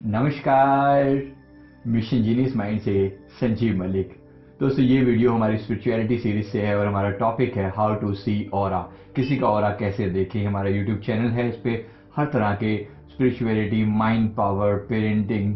नमस्कार। Mission genius mind से संजीव मलिक। दोस्तों, ये वीडियो हमारी स्पिरिचुअलिटी सीरीज से है और हमारा टॉपिक है हाउ टू सी ऑरा। किसी का ऑरा कैसे देखें। हमारा यूट्यूब चैनल है, इस पे हर तरह के स्पिरिचुअलिटी, माइंड पावर, पेरेंटिंग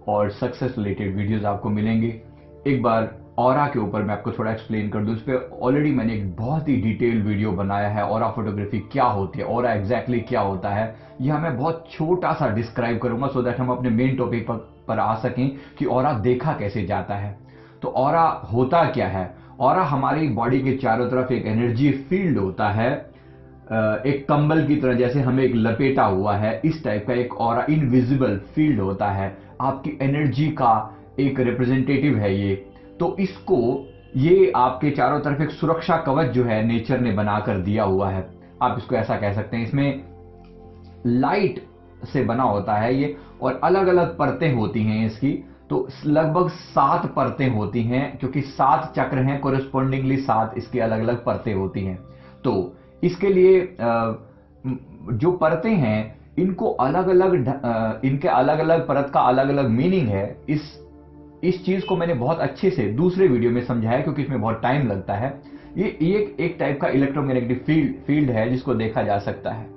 और सक्सेस रिलेटेड वीडियोस आपको मिलेंगे। एक बार ऑरा के ऊपर मैं आपको थोड़ा एक्सप्लेन कर दूं। इस पर ऑलरेडी मैंने एक बहुत ही डिटेल वीडियो बनाया है। ऑरा फोटोग्राफी क्या होती है, ऑरा एग्जैक्टली क्या होता है, यह मैं बहुत छोटा सा डिस्क्राइब करूंगा सो दैट हम अपने मेन टॉपिक पर आ सकें कि ऑरा देखा कैसे जाता है। तो ऑरा होता क्या है। ऑरा हमारी बॉडी के चारों तरफ एक एनर्जी फील्ड होता है, एक कंबल की तरह, जैसे हमें एक लपेटा हुआ है, इस टाइप का एक ऑरा इनविजिबल फील्ड होता है। आपकी एनर्जी का एक रिप्रेजेंटेटिव है ये। तो इसको, ये आपके चारों तरफ एक सुरक्षा कवच जो है नेचर ने बनाकर दिया हुआ है। आप इसको ऐसा कह सकते हैं। इसमें लाइट से बना होता है ये, और अलग अलग परतें होती हैं इसकी। तो लगभग 7 परतें होती हैं, क्योंकि 7 चक्र हैं, कोरेस्पॉन्डिंगली 7 इसकी अलग अलग परतें होती हैं। तो इसके लिए जो परतें हैं, इनको अलग अलग इनके अलग अलग परत का अलग अलग मीनिंग है। इस चीज को मैंने बहुत अच्छे से दूसरे वीडियो में समझाया, क्योंकि इसमें बहुत टाइम लगता है। ये एक टाइप का इलेक्ट्रोमैग्नेटिक फील्ड है जिसको देखा जा सकता है।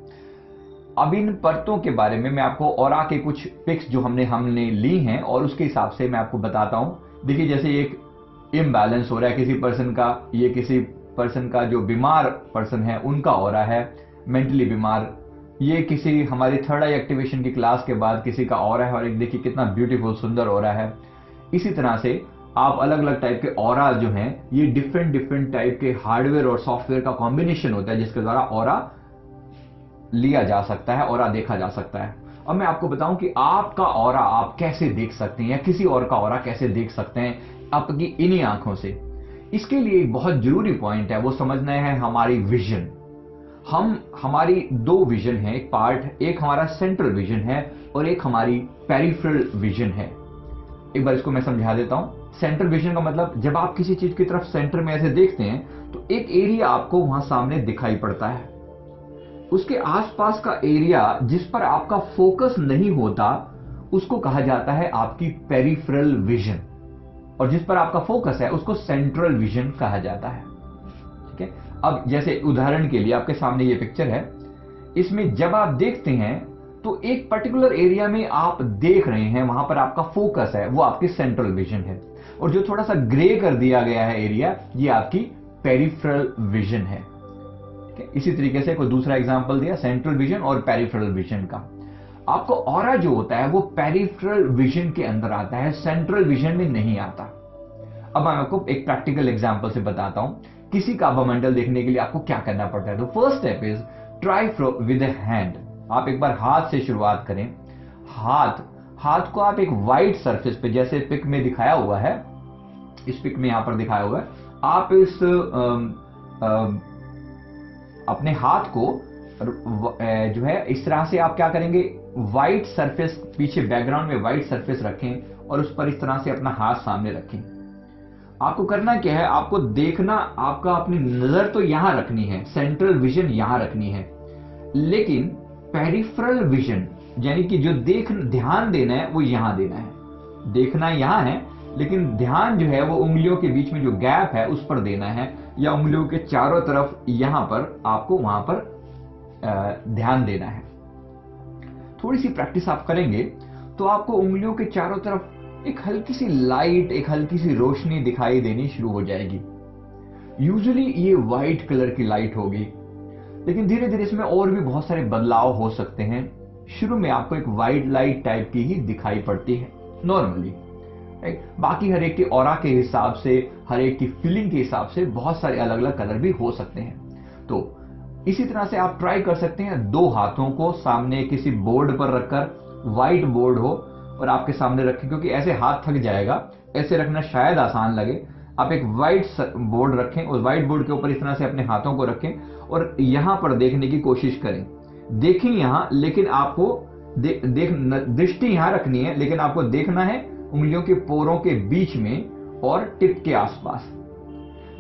अब इन परतों के बारे में मैं आपको ऑरा के कुछ पिक्स जो हमने ली हैं, और उसके हिसाब से मैं आपको बताता हूं। देखिए, जैसे एक इम्बैलेंस हो रहा है किसी पर्सन का, ये किसी पर्सन का जो बीमार पर्सन है उनका ऑरा है, मेंटली बीमार। ये किसी हमारी थर्ड आई एक्टिवेशन की क्लास के बाद किसी का ऑरा है, और एक देखिए कितना ब्यूटीफुल सुंदर ऑरा है। इसी तरह से आप अलग अलग टाइप के ऑरा जो हैं, ये डिफरेंट डिफरेंट टाइप के हार्डवेयर और सॉफ्टवेयर का कॉम्बिनेशन होता है, जिसके द्वारा ऑरा लिया जा सकता है, ऑरा देखा जा सकता है। अब मैं आपको बताऊं कि आपका ऑरा आप कैसे देख सकते हैं, या किसी और का ऑरा कैसे देख सकते हैं आपकी इन्हीं आंखों से। इसके लिए एक बहुत जरूरी पॉइंट है, वो समझना है हमारी विजन। हमारी 2 विजन है, एक पार्ट, एक हमारा सेंट्रल विजन है और एक हमारी पेरिफेरल विजन है। एक बार इसको मैं समझा देता हूं। सेंट्रल विजन का मतलब, जब आप किसी चीज की तरफ सेंटर में ऐसे देखते हैं तो एक एरिया आपको वहां सामने दिखाई पड़ता है। उसके आसपास का एरिया जिस पर आपका फोकस नहीं होता, उसको कहा जाता है आपकी पेरिफेरल विजन, और जिस पर आपका फोकस है उसको सेंट्रल विजन कहा जाता है। ठीक है। अब जैसे उदाहरण के लिए आपके सामने ये पिक्चर है, इसमें जब आप देखते हैं तो एक पर्टिकुलर एरिया में आप देख रहे हैं, वहां पर आपका फोकस है, वो आपकी सेंट्रल विजन है। और जो थोड़ा सा ग्रे कर दिया गया है एरिया, ये आपकी पेरिफेरल विजन है। इसी तरीके से कोई दूसरा एग्जांपल दिया सेंट्रल विजन और पेरिफेरल विजन का। आपको ऑरा जो होता है वो पेरिफेरल विजन के अंदर आता है, सेंट्रल विजन में नहीं आता। अब मैं आपको एक प्रैक्टिकल एग्जांपल से बताता हूं किसी का आभामंडल देखने के लिए आपको क्या करना पड़ता है। तो first step is try with hand. आप एक बार हाथ से शुरुआत करें। हाथ को आप एक वाइट सरफेस पे, जैसे पिक में दिखाया हुआ है, इस पिक में यहां पर दिखाया हुआ है, आप इस अपने हाथ को जो है इस तरह से आप क्या करेंगे, व्हाइट सरफेस, पीछे बैकग्राउंड में व्हाइट सरफेस रखें और उस पर इस तरह से अपना हाथ सामने रखें। आपको करना क्या है, आपको देखना, आपका अपनी नजर तो यहां रखनी है, सेंट्रल विजन यहां रखनी है, लेकिन पेरिफेरल विजन यानी कि जो ध्यान देना है वो यहां देना है। देखना यहां है, लेकिन ध्यान जो है वो उंगलियों के बीच में जो गैप है उस पर देना है, या उंगलियों के चारों तरफ यहां पर आपको वहां पर ध्यान देना है। थोड़ी सी प्रैक्टिस आप करेंगे तो आपको उंगलियों के चारों तरफ एक हल्की सी लाइट, एक हल्की सी रोशनी दिखाई देनी शुरू हो जाएगी। यूजुअली ये व्हाइट कलर की लाइट होगी, लेकिन धीरे धीरे इसमें और भी बहुत सारे बदलाव हो सकते हैं। शुरू में आपको एक व्हाइट लाइट टाइप की ही दिखाई पड़ती है नॉर्मली। बाकी हर एक के ऑरा के हिसाब से, हर एक की फीलिंग के हिसाब से बहुत सारे अलग अलग कलर भी हो सकते हैं। तो इसी तरह से आप ट्राई कर सकते हैं 2 हाथों को सामने किसी बोर्ड पर रखकर, व्हाइट बोर्ड हो और आपके सामने रखें, क्योंकि ऐसे हाथ थक जाएगा, ऐसे रखना शायद आसान लगे। आप एक व्हाइट बोर्ड रखें, उस व्हाइट बोर्ड के ऊपर इस तरह से अपने हाथों को रखें और यहां पर देखने की कोशिश करें। देखें यहां, लेकिन आपको दृष्टि यहां रखनी है, लेकिन आपको देखना है उंगलियों के पोरों के बीच में और टिप के आसपास।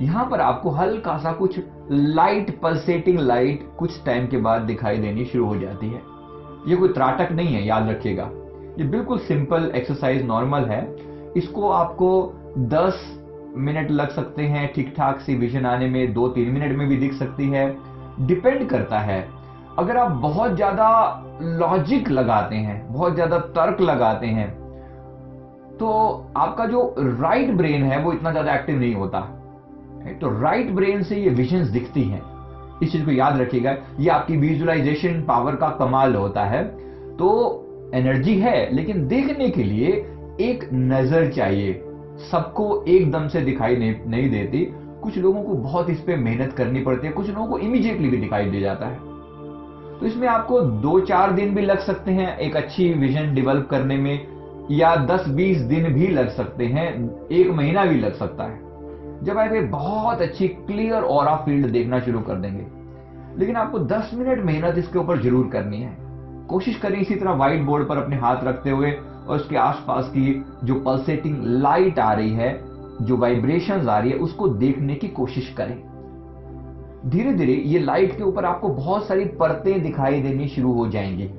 यहां पर आपको हल्का सा कुछ लाइट, पल्सेटिंग लाइट कुछ टाइम के बाद दिखाई देनी शुरू हो जाती है। ये कोई त्राटक नहीं है, याद रखिएगा। ये बिल्कुल सिंपल एक्सरसाइज नॉर्मल है। इसको आपको 10 मिनट लग सकते हैं ठीक ठाक सी विजन आने में, 2-3 मिनट में भी दिख सकती है, डिपेंड करता है। अगर आप बहुत ज्यादा लॉजिक लगाते हैं, बहुत ज्यादा तर्क लगाते हैं, तो आपका जो राइट ब्रेन है वो इतना ज्यादा एक्टिव नहीं होता। तो राइट ब्रेन से ये विजन्स दिखती हैं। इस चीज को याद रखिएगा, ये आपकी विजुअलाइजेशन पावर का कमाल होता है। तो एनर्जी है, लेकिन देखने के लिए एक नजर चाहिए। सबको एकदम से दिखाई नहीं देती, कुछ लोगों को बहुत इस पे मेहनत करनी पड़ती है, कुछ लोगों को इमीडिएटली भी दिखाई दे जाता है। तो इसमें आपको 2-4 दिन भी लग सकते हैं एक अच्छी विजन डेवलप करने में, या 10-20 दिन भी लग सकते हैं, 1 महीना भी लग सकता है, जब आप एक बहुत अच्छी क्लियर ऑरा फील्ड देखना शुरू कर देंगे। लेकिन आपको 10 मिनट मेहनत इसके ऊपर जरूर करनी है। कोशिश करें इसी तरह व्हाइट बोर्ड पर अपने हाथ रखते हुए और उसके आसपास की जो पल्सेटिंग लाइट आ रही है, जो वाइब्रेशंस आ रही है, उसको देखने की कोशिश करें। धीरे धीरे ये लाइट के ऊपर आपको बहुत सारी परतें दिखाई देनी शुरू हो जाएंगी।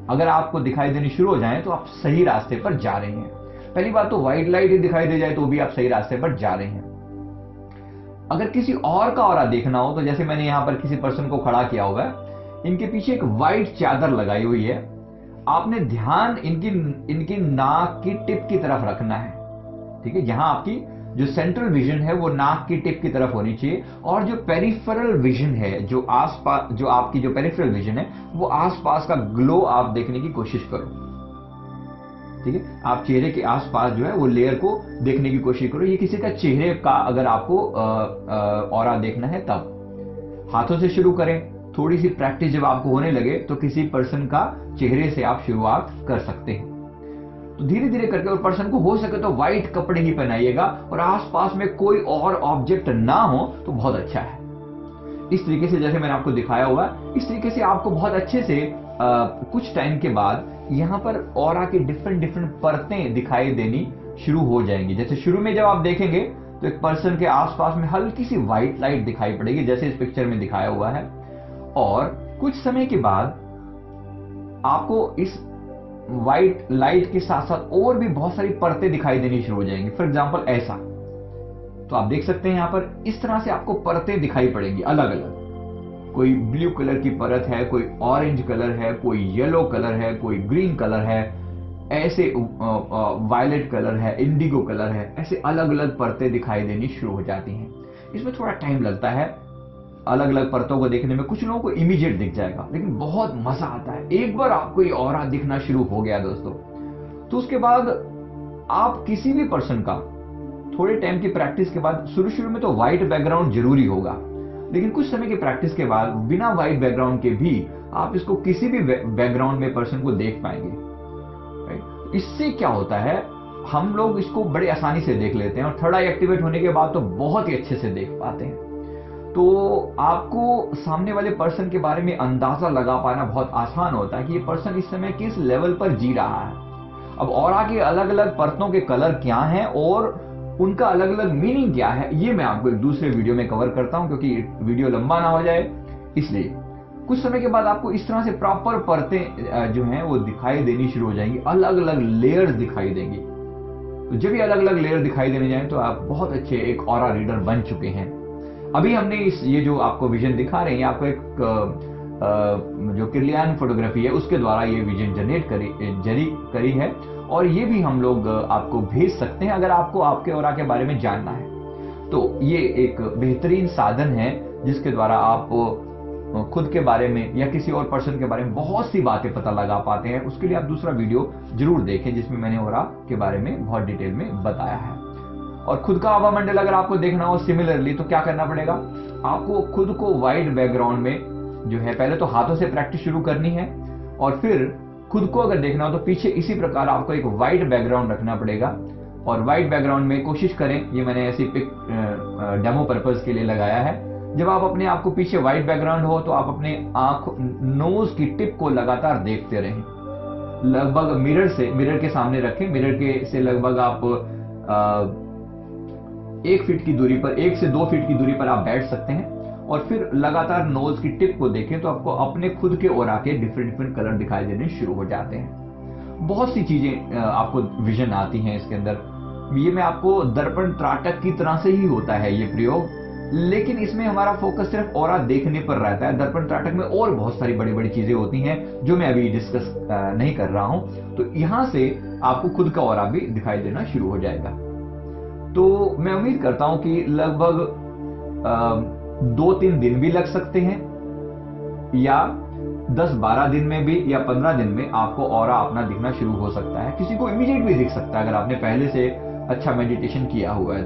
अगर आपको दिखाई देनी शुरू हो जाए तो आप सही रास्ते पर जा रहे हैं। पहली बात तो व्हाइट लाइट ही दिखाई दे जाए तो भी आप सही रास्ते पर जा रहे हैं। अगर किसी और का ऑरा देखना हो, तो जैसे मैंने यहां पर किसी पर्सन को खड़ा किया हुआ है, इनके पीछे एक व्हाइट चादर लगाई हुई है। आपने ध्यान इनकी नाक की टिप की तरफ रखना है। ठीक है, जहां आपकी जो सेंट्रल विजन है वो नाक की टिप की तरफ होनी चाहिए, और जो पेरिफेरल विजन है, जो आसपास, जो आपकी जो पेरिफेरल विजन है, वो आसपास का ग्लो आप देखने की कोशिश करो। ठीक है, आप चेहरे के आसपास जो है वो लेयर को देखने की कोशिश करो। ये किसी का चेहरे का अगर आपको ऑरा देखना है तब हाथों से शुरू करें। थोड़ी सी प्रैक्टिस जब आपको होने लगे तो किसी पर्सन का चेहरे से आप शुरुआत कर सकते हैं। तो धीरे धीरे करके, और पर्सन को हो सके तो व्हाइट कपड़े ही पहनाइएगा, और आसपास में कोई और ऑब्जेक्ट ना हो तो बहुत अच्छा है। इस तरीके से जैसे मैंने आपको दिखाया हुआ, इस तरीके से आपको बहुत अच्छे से कुछ टाइम के बाद यहाँ पर ऑरा की डिफरेंट परतें दिखाई देनी शुरू हो जाएंगी। जैसे शुरू में जब आप देखेंगे तो एक पर्सन के आसपास में हल्की सी व्हाइट लाइट दिखाई पड़ेगी, जैसे इस पिक्चर में दिखाया हुआ है। और कुछ समय के बाद आपको इस व्हाइट लाइट के साथ साथ और भी बहुत सारी परतें दिखाई देनी शुरू हो जाएंगी। फॉर एग्जांपल ऐसा, तो आप देख सकते हैं यहाँ पर इस तरह से आपको परतें दिखाई पड़ेंगी अलग अलग। कोई ब्लू कलर की परत है, कोई ऑरेंज कलर है, कोई येलो कलर है, कोई ग्रीन कलर है, ऐसे वायलेट कलर है, इंडिगो कलर है, ऐसे अलग अलग परतें दिखाई देनी शुरू हो जाती हैं। इसमें थोड़ा टाइम लगता है अलग अलग परतों को देखने में। कुछ लोगों को इमीडिएट दिख जाएगा, लेकिन बहुत मजा आता है एक बार आपको ये ऑरा दिखना शुरू हो गया दोस्तों। तो उसके बाद आप किसी भी पर्सन का थोड़े टाइम की प्रैक्टिस के बाद, शुरू में तो व्हाइट बैकग्राउंड जरूरी होगा, लेकिन कुछ समय की प्रैक्टिस के बाद बिना व्हाइट बैकग्राउंड के भी आप इसको किसी भी बैकग्राउंड में पर्सन को देख पाएंगे। इससे क्या होता है, हम लोग इसको बड़े आसानी से देख लेते हैं, और थर्ड आई एक्टिवेट होने के बाद तो बहुत ही अच्छे से देख पाते हैं। तो आपको सामने वाले पर्सन के बारे में अंदाजा लगा पाना बहुत आसान होता है कि ये पर्सन इस समय किस लेवल पर जी रहा है। अब ऑरा के अलग अलग परतों के कलर क्या हैं और उनका अलग अलग मीनिंग क्या है, ये मैं आपको एक दूसरे वीडियो में कवर करता हूं, क्योंकि वीडियो लंबा ना हो जाए इसलिए। कुछ समय के बाद आपको इस तरह से प्रॉपर परतें जो हैं वो दिखाई देनी शुरू हो जाएंगी, अलग अलग लेयर्स दिखाई देंगी। तो जब ये अलग अलग लेयर दिखाई देने जाए तो आप बहुत अच्छे एक ऑरा रीडर बन चुके हैं। अभी हमने ये जो आपको विजन दिखा रहे हैं, आपको एक जो किरलियन फोटोग्राफी है उसके द्वारा ये विजन जनरेट करी है, और ये भी हम लोग आपको भेज सकते हैं अगर आपको आपके ऑरा के बारे में जानना है। तो ये एक बेहतरीन साधन है जिसके द्वारा आप खुद के बारे में या किसी और पर्सन के बारे में बहुत सी बातें पता लगा पाते हैं। उसके लिए आप दूसरा वीडियो जरूर देखें जिसमें मैंने ऑरा के बारे में बहुत डिटेल में बताया है। और खुद का आभा मंडल अगर आपको देखना हो सिमिलरली, तो क्या करना पड़ेगा, आपको खुद को व्हाइट बैकग्राउंड में जो है पहले तो हाथों से प्रैक्टिस शुरू करनी है, और फिर खुद को अगर देखना हो तो पीछे इसी प्रकार आपको एक व्हाइट बैकग्राउंड रखना पड़ेगा। और व्हाइट बैकग्राउंड में कोशिश करें, ये मैंने ऐसी पिक डेमो पर्पज के लिए लगाया है, जब आप अपने आप को पीछे व्हाइट बैकग्राउंड हो तो आप अपने आंख नोज की टिप को लगातार देखते रहें। लगभग मिरर के सामने रखें, मिरर के से लगभग आप 1 फीट की दूरी पर, 1 से 2 फीट की दूरी पर आप बैठ सकते हैं, और फिर लगातार नोज की टिप को देखें तो आपको अपने खुद के ऑरा के डिफरेंट कलर दिखाई देने शुरू हो जाते हैं। बहुत सी चीजें आपको विजन आती हैं इसके अंदर। ये मैं आपको दर्पण त्राटक की तरह से ही होता है ये प्रयोग, लेकिन इसमें हमारा फोकस सिर्फ ऑरा देखने पर रहता है। दर्पण त्राटक में और बहुत सारी बड़ी बड़ी चीजें होती हैं जो मैं अभी डिस्कस नहीं कर रहा हूं। तो यहां से आपको खुद का ऑरा भी दिखाई देना शुरू हो जाएगा। तो मैं उम्मीद करता हूं कि लगभग 2-3 दिन भी लग सकते हैं, या 10-12 दिन में भी, या 15 दिन में आपको ऑरा अपना दिखना शुरू हो सकता है। किसी को इमीडिएट भी दिख सकता है अगर आपने पहले से अच्छा मेडिटेशन किया हुआ है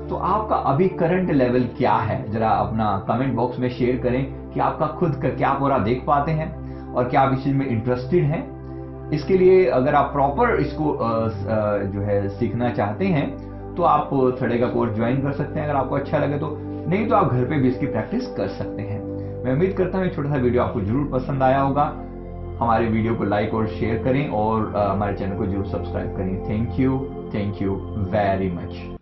तो आपका अभी करंट लेवल क्या है, जरा अपना कमेंट बॉक्स में शेयर करें कि आपका खुद का क्या ऑरा देख पाते हैं और क्या आप इस चीज में इंटरेस्टेड हैं। इसके लिए अगर आप प्रॉपर इसको जो है सीखना चाहते हैं तो आप थर्डे का कोर्स ज्वाइन कर सकते हैं अगर आपको अच्छा लगे तो, नहीं तो आप घर पे भी इसकी प्रैक्टिस कर सकते हैं। मैं उम्मीद करता हूँ ये छोटा सा वीडियो आपको जरूर पसंद आया होगा। हमारे वीडियो को लाइक और शेयर करें और हमारे चैनल को जरूर सब्सक्राइब करें। Thank you very much.